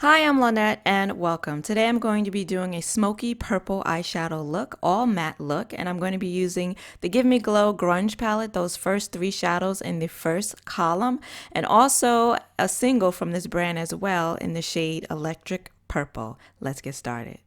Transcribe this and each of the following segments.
Hi, I'm Lynette and welcome. Today I'm going to be doing a smoky purple eyeshadow look, all matte look, and I'm going to be using the Give Me Glow Grunge palette, those first three shadows in the first column, and also a single from this brand as well in the shade Electric Purple. Let's get started.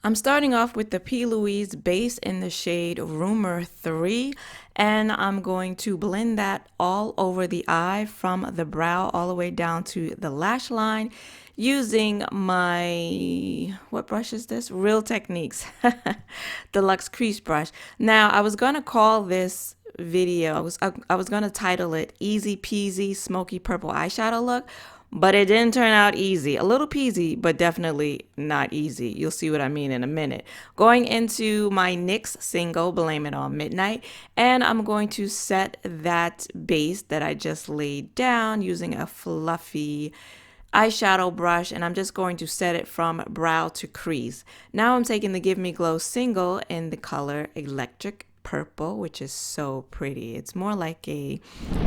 I'm starting off with the P. Louise base in the shade Rumour 3, and I'm going to blend that all over the eye from the brow all the way down to the lash line using my, what brush is this? Real Techniques Deluxe Crease Brush. Now, I was going to call this video, I was going to title it Easy Peasy Smoky Purple Eyeshadow Look, but it didn't turn out easy. A little peasy, but definitely not easy. You'll see what I mean in a minute. Going into my NYX single, Blame It on Midnight, and I'm going to set that base that I just laid down using a fluffy eyeshadow brush, and I'm just going to set it from brow to crease. Now I'm taking the Give Me Glow single in the color Electric Purple, which is so pretty. It's more like a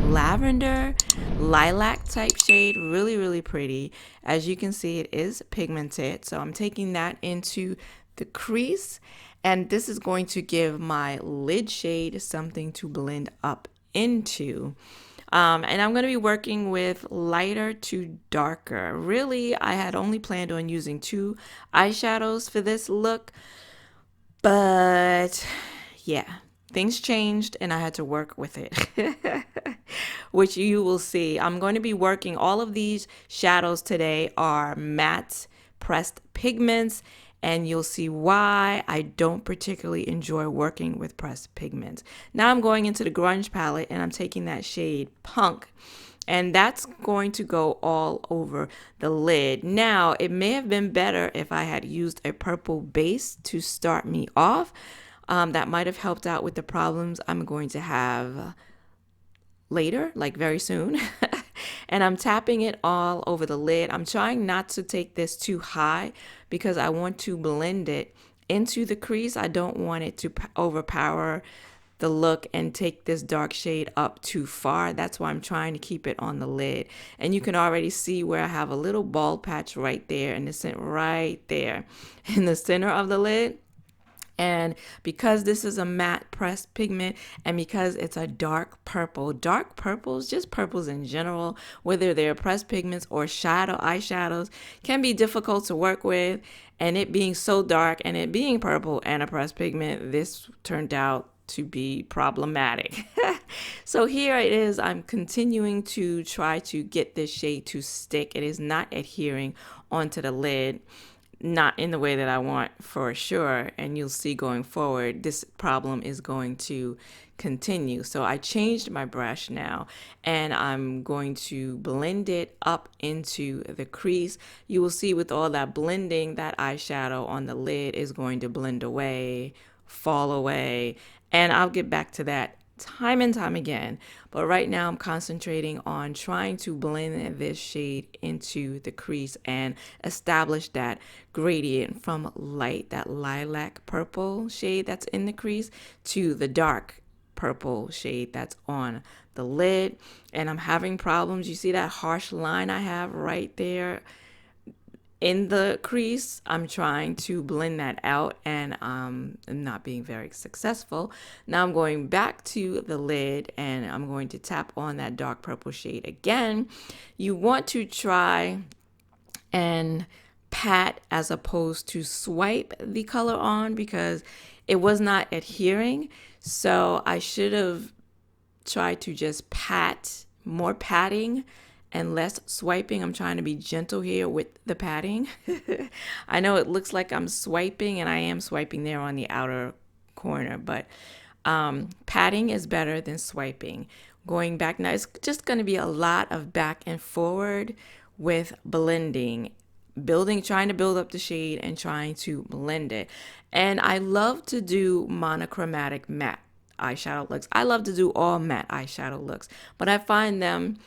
lavender lilac type shade, really pretty. As you can see, it is pigmented, so I'm taking that into the crease, and this is going to give my lid shade something to blend up into. And I'm going to be working with lighter to darker. Really, I had only planned on using two eyeshadows for this look, but yeah, things changed and I had to work with it, which you will see. I'm going to be working, all of these shadows today are matte pressed pigments, and you'll see why I don't particularly enjoy working with pressed pigments. Now I'm going into the Grunge palette and I'm taking that shade Punk, and that's going to go all over the lid. Now, it may have been better if I had used a purple base to start me off. That might have helped out with the problems I'm going to have later, like very soon. And I'm tapping it all over the lid. I'm trying not to take this too high because I want to blend it into the crease. I don't want it to overpower the look and take this dark shade up too far. That's why I'm trying to keep it on the lid. And you can already see where I have a little bald patch right there in the center, right there in the center of the lid. And because this is a matte pressed pigment, and because it's a dark purples, just purples in general, whether they're pressed pigments or eyeshadows, can be difficult to work with. And it being so dark and it being purple and a pressed pigment, this turned out to be problematic. So here it is. I'm continuing to try to get this shade to stick. It is not adhering onto the lid, not in the way that I want for sure, and you'll see going forward this problem is going to continue. So I changed my brush now and I'm going to blend it up into the crease. You will see with all that blending, that eyeshadow on the lid is going to blend away, fall away, and I'll get back to that time and time again. But right now I'm concentrating on trying to blend this shade into the crease and establish that gradient from light, that lilac purple shade that's in the crease, to the dark purple shade that's on the lid. And I'm having problems. You see that harsh line I have right there in the crease? I'm trying to blend that out and I'm not being very successful. Now I'm going back to the lid and I'm going to tap on that dark purple shade again. You want to try and pat as opposed to swipe the color on because it was not adhering. So I should have tried to just pat, more patting and less swiping. I'm trying to be gentle here with the patting. I know it looks like I'm swiping, and I am swiping there on the outer corner, but patting is better than swiping. Going back now, it's just going to be a lot of back and forward with blending, trying to build up the shade and trying to blend it. And I love to do monochromatic matte eyeshadow looks. I love to do all matte eyeshadow looks, but I find them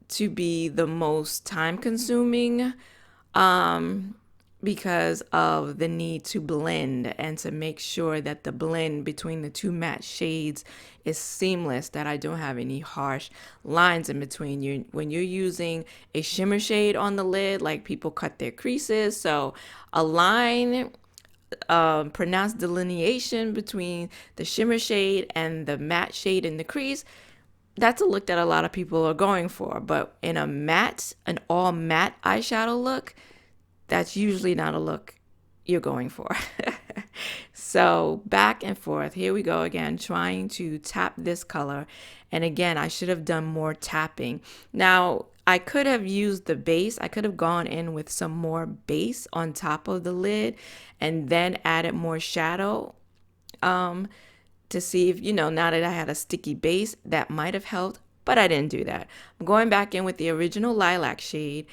to be the most time consuming because of the need to blend and to make sure that the blend between the two matte shades is seamless, that I don't have any harsh lines in between. You when you're using a shimmer shade on the lid, like people cut their creases, so a line, pronounced delineation between the shimmer shade and the matte shade in the crease, that's a look that a lot of people are going for. But in an all matte eyeshadow look, that's usually not a look you're going for. So back and forth, here we go again, trying to tap this color. And again, I should have done more tapping. Now, I could have used the base. I could have gone in with some more base on top of the lid and then added more shadow, to see if, now that I had a sticky base, that might have helped, but I didn't do that. I'm going back in with the original lilac shade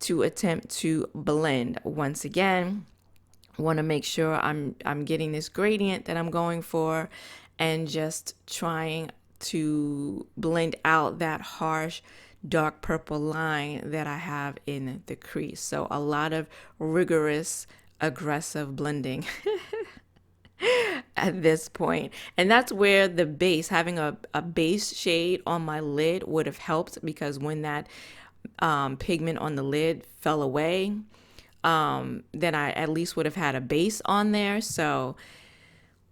to attempt to blend. Once again, want to make sure I'm getting this gradient that I'm going for and just trying to blend out that harsh dark purple line that I have in the crease. So a lot of rigorous, aggressive blending at this point. And that's where the base, having a base shade on my lid would have helped, because when that pigment on the lid fell away, then I at least would have had a base on there. So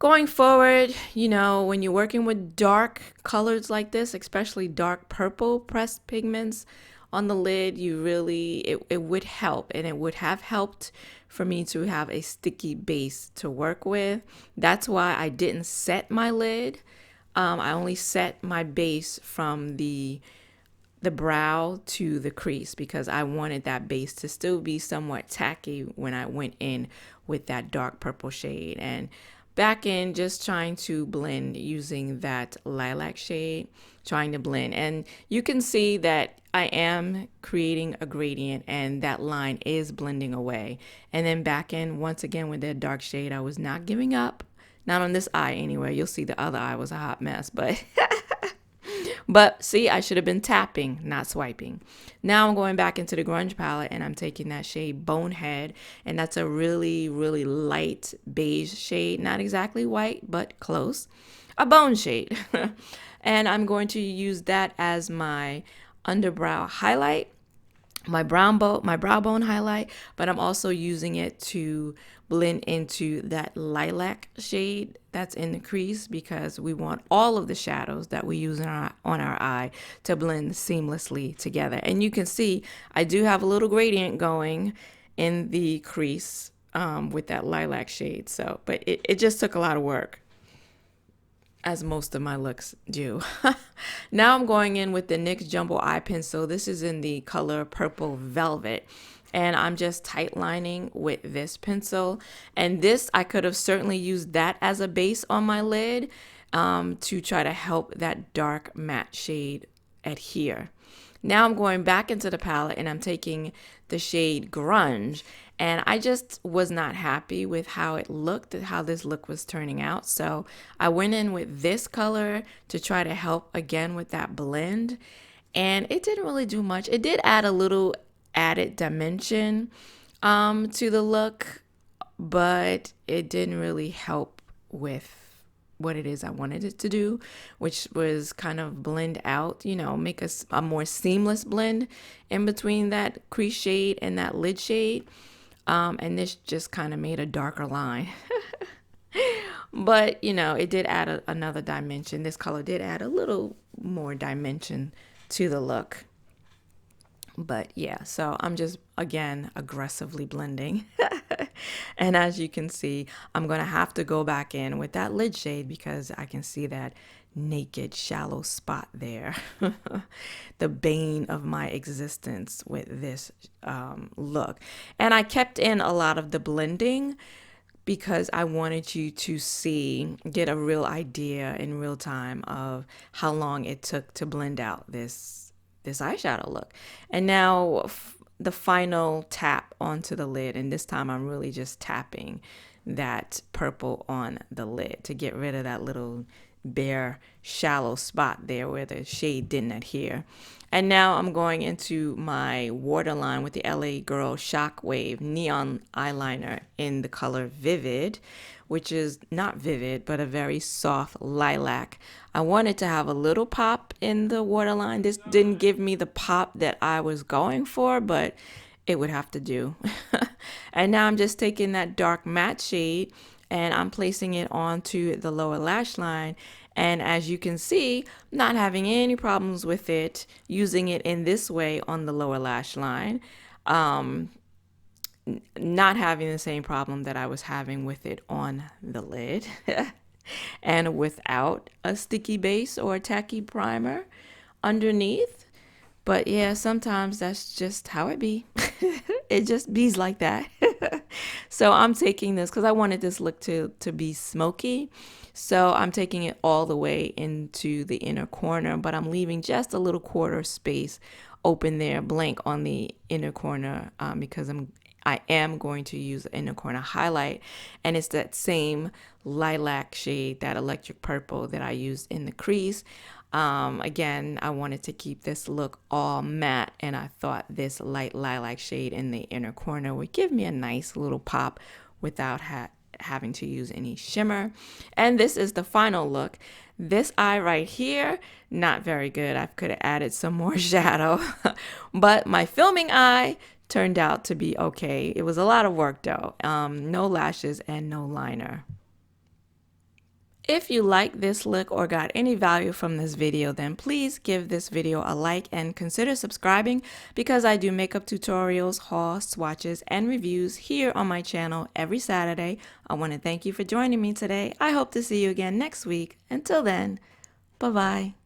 going forward, when you're working with dark colors like this, especially dark purple pressed pigments on the lid, it would help, and it would have helped for me to have a sticky base to work with. That's why I didn't set my lid. I only set my base from the brow to the crease, because I wanted that base to still be somewhat tacky when I went in with that dark purple shade. And back in, just trying to blend using that lilac shade, trying to blend. And you can see that I am creating a gradient and that line is blending away. And then back in once again with that dark shade, I was not giving up. Not on this eye anyway. You'll see the other eye was a hot mess, but but see, I should have been tapping, not swiping. Now I'm going back into the Grunge palette and I'm taking that shade Bonehead, and that's a really, really light beige shade. Not exactly white, but close. A bone shade. And I'm going to use that as my underbrow highlight, my brow bone highlight, but I'm also using it to blend into that lilac shade that's in the crease, because we want all of the shadows that we use on our eye to blend seamlessly together. And you can see I do have a little gradient going in the crease with that lilac shade. So, but it just took a lot of work, as most of my looks do. Now I'm going in with the NYX Jumbo eye pencil. This is in the color Purple Velvet. And I'm just tight lining with this pencil. And this, I could have certainly used that as a base on my lid to try to help that dark matte shade adhere. Now I'm going back into the palette and I'm taking the shade Grunge. And I just was not happy with how it looked, how this look was turning out. So I went in with this color to try to help again with that blend. And it didn't really do much. It did add a little added dimension to the look, but it didn't really help with what it is I wanted it to do, which was kind of blend out, make a more seamless blend in between that crease shade and that lid shade. And this just kind of made a darker line. But, it did add another dimension. This color did add a little more dimension to the look. But yeah, so I'm just, again, aggressively blending. And as you can see, I'm going to have to go back in with that lid shade because I can see that naked, shallow spot there. The bane of my existence with this look. And I kept in a lot of the blending because I wanted you to get a real idea in real time of how long it took to blend out this eyeshadow look. And now the final tap onto the lid, and this time I'm really just tapping that purple on the lid to get rid of that little bare shallow spot there where the shade didn't adhere. And now I'm going into my waterline with the LA Girl Shockwave neon eyeliner in the color Vivid, which is not vivid, but a very soft lilac. I wanted to have a little pop in the waterline. This didn't give me the pop that I was going for, but it would have to do. And now I'm just taking that dark matte shade and I'm placing it onto the lower lash line. And as you can see, not having any problems with it, using it in this way on the lower lash line. Not having the same problem that I was having with it on the lid. And without a sticky base or a tacky primer underneath. But yeah, sometimes that's just how it be. It just bees like that. So I'm taking this because I wanted this look to be smoky. So I'm taking it all the way into the inner corner, but I'm leaving just a little quarter space open there, blank on the inner corner, because I am going to use the inner corner highlight, and it's that same lilac shade, that electric purple that I used in the crease. Again, I wanted to keep this look all matte, and I thought this light lilac shade in the inner corner would give me a nice little pop without having to use any shimmer. And this is the final look. This eye right here, not very good. I could have added some more shadow, but my filming eye turned out to be okay. It was a lot of work though. No lashes and no liner. If you like this look or got any value from this video, then please give this video a like and consider subscribing, because I do makeup tutorials, hauls, swatches, and reviews here on my channel every Saturday. I want to thank you for joining me today. I hope to see you again next week. Until then, bye-bye.